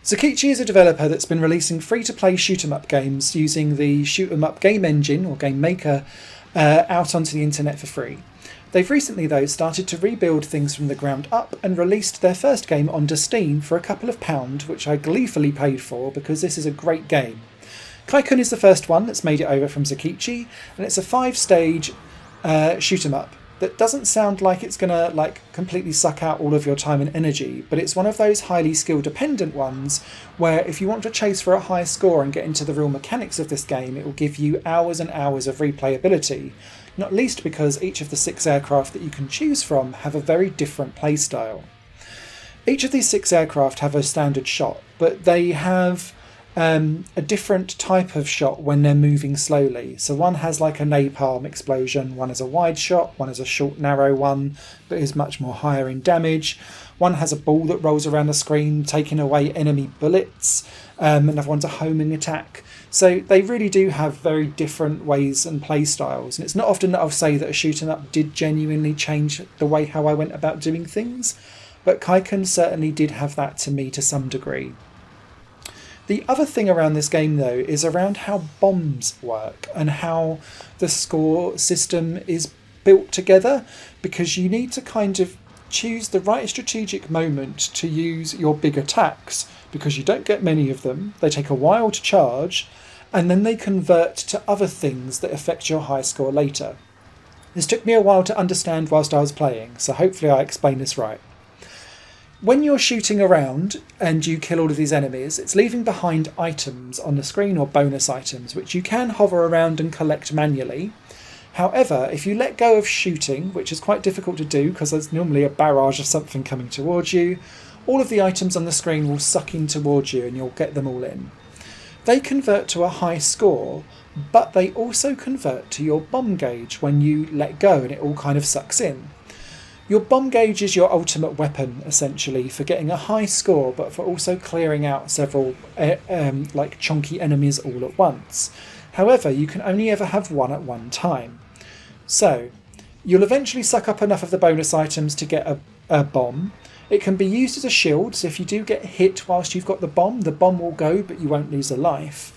Zukichi is a developer that's been releasing free-to-play shoot-'em-up games using the shoot-'em-up game engine, or game maker, out onto the internet for free. They've recently, though, started to rebuild things from the ground up and released their first game onto Steam for a couple of pound, which I gleefully paid for because this is a great game. Kaikan is the first one that's made it over from Zukichi, and it's a 5-stage shoot-'em-up that doesn't sound like it's going to completely suck out all of your time and energy, but it's one of those highly skill-dependent ones where if you want to chase for a high score and get into the real mechanics of this game, it will give you hours and hours of replayability, not least because each of the 6 aircraft that you can choose from have a very different playstyle. Each of these 6 aircraft have a standard shot, but they have a different type of shot when they're moving slowly. So one has like a napalm explosion, one is a wide shot, one is a short narrow one that is much more higher in damage, one has a ball that rolls around the screen taking away enemy bullets, another one's a homing attack. So they really do have very different ways and play styles, and it's not often that I'll say that a shooting up did genuinely change the way how I went about doing things, but Kaikan certainly did have that to me to some degree. The other thing around this game, though, is around how bombs work and how the score system is built together, because you need to kind of choose the right strategic moment to use your big attacks, because you don't get many of them, they take a while to charge, and then they convert to other things that affect your high score later. This took me a while to understand whilst I was playing, so hopefully I explain this right. When you're shooting around and you kill all of these enemies, it's leaving behind items on the screen, or bonus items, which you can hover around and collect manually. However, if you let go of shooting, which is quite difficult to do because there's normally a barrage of something coming towards you, all of the items on the screen will suck in towards you and you'll get them all in. They convert to a high score, but they also convert to your bomb gauge when you let go and it all kind of sucks in. Your bomb gauge is your ultimate weapon, essentially, for getting a high score, but for also clearing out several chunky enemies all at once. However, you can only ever have one at one time. So, you'll eventually suck up enough of the bonus items to get a bomb. It can be used as a shield, so if you do get hit whilst you've got the bomb will go, but you won't lose a life.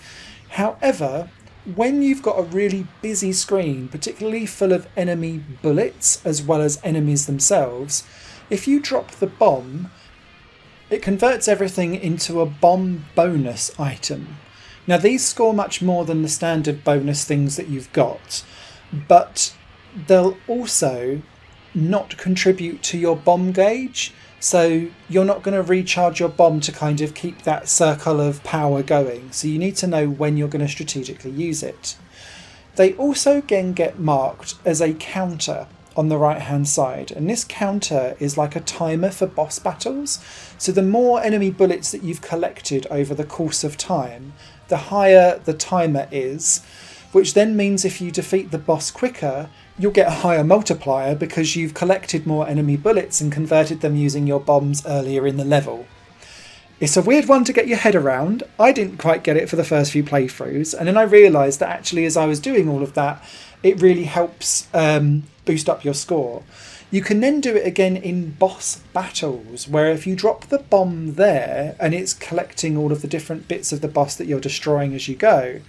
However, when you've got a really busy screen, particularly full of enemy bullets as well as enemies themselves, if you drop the bomb, it converts everything into a bomb bonus item. Now these score much more than the standard bonus things that you've got, but they'll also not contribute to your bomb gauge, so you're not going to recharge your bomb to kind of keep that circle of power going, so you need to know when you're going to strategically use it. They also again get marked as a counter on the right hand side, and this counter is like a timer for boss battles, so the more enemy bullets that you've collected over the course of time, the higher the timer is, which then means if you defeat the boss quicker, you'll get a higher multiplier because you've collected more enemy bullets and converted them using your bombs earlier in the level. It's a weird one to get your head around. I didn't quite get it for the first few playthroughs, and then I realised that actually as I was doing all of that, it really helps boost up your score. You can then do it again in boss battles, where if you drop the bomb there and it's collecting all of the different bits of the boss that you're destroying as you go,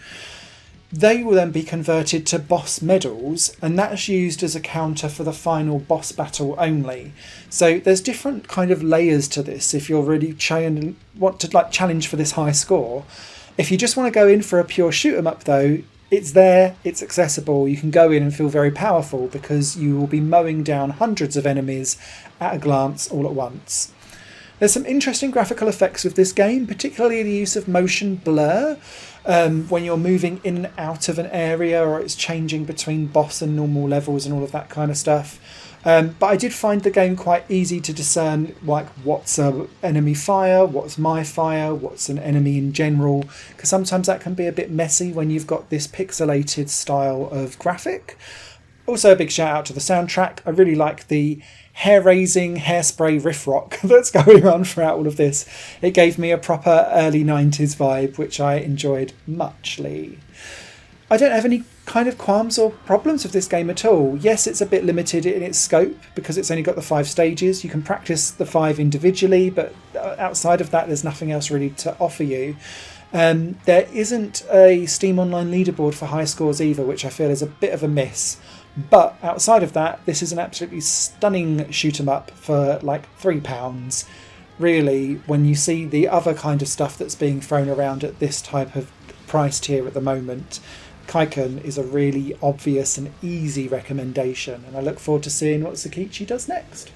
they will then be converted to boss medals, and that's used as a counter for the final boss battle only. So there's different kind of layers to this if you're really want to challenge for this high score. If you just want to go in for a pure shoot 'em up though, it's there, it's accessible, you can go in and feel very powerful because you will be mowing down hundreds of enemies at a glance all at once. There's some interesting graphical effects with this game, particularly the use of motion blur when you're moving in and out of an area, or it's changing between boss and normal levels and all of that kind of stuff. But I did find the game quite easy to discern what's an enemy fire, what's my fire, what's an enemy in general, because sometimes that can be a bit messy when you've got this pixelated style of graphic. Also a big shout out to the soundtrack. I really like the hair-raising, hairspray riff rock that's going on throughout all of this. It gave me a proper early 90s vibe, which I enjoyed muchly. I don't have any kind of qualms or problems with this game at all. Yes, it's a bit limited in its scope because it's only got the 5 stages. You can practice the 5 individually, but outside of that, there's nothing else really to offer you. There isn't a Steam Online leaderboard for high scores either, which I feel is a bit of a miss. But outside of that, this is an absolutely stunning shoot 'em up for like £3. Really, when you see the other kind of stuff that's being thrown around at this type of price tier at the moment, Kaikan is a really obvious and easy recommendation, and I look forward to seeing what Sakichi does next.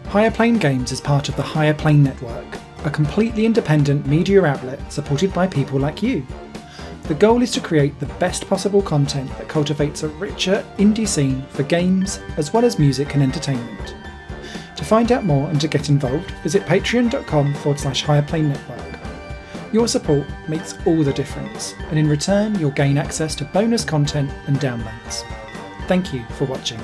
Higher Plane Games is part of the Higher Plane Network, a completely independent media outlet supported by people like you. The goal is to create the best possible content that cultivates a richer indie scene for games as well as music and entertainment. To find out more and to get involved, visit patreon.com/higherplane-network. Your support makes all the difference, and in return you'll gain access to bonus content and downloads. Thank you for watching.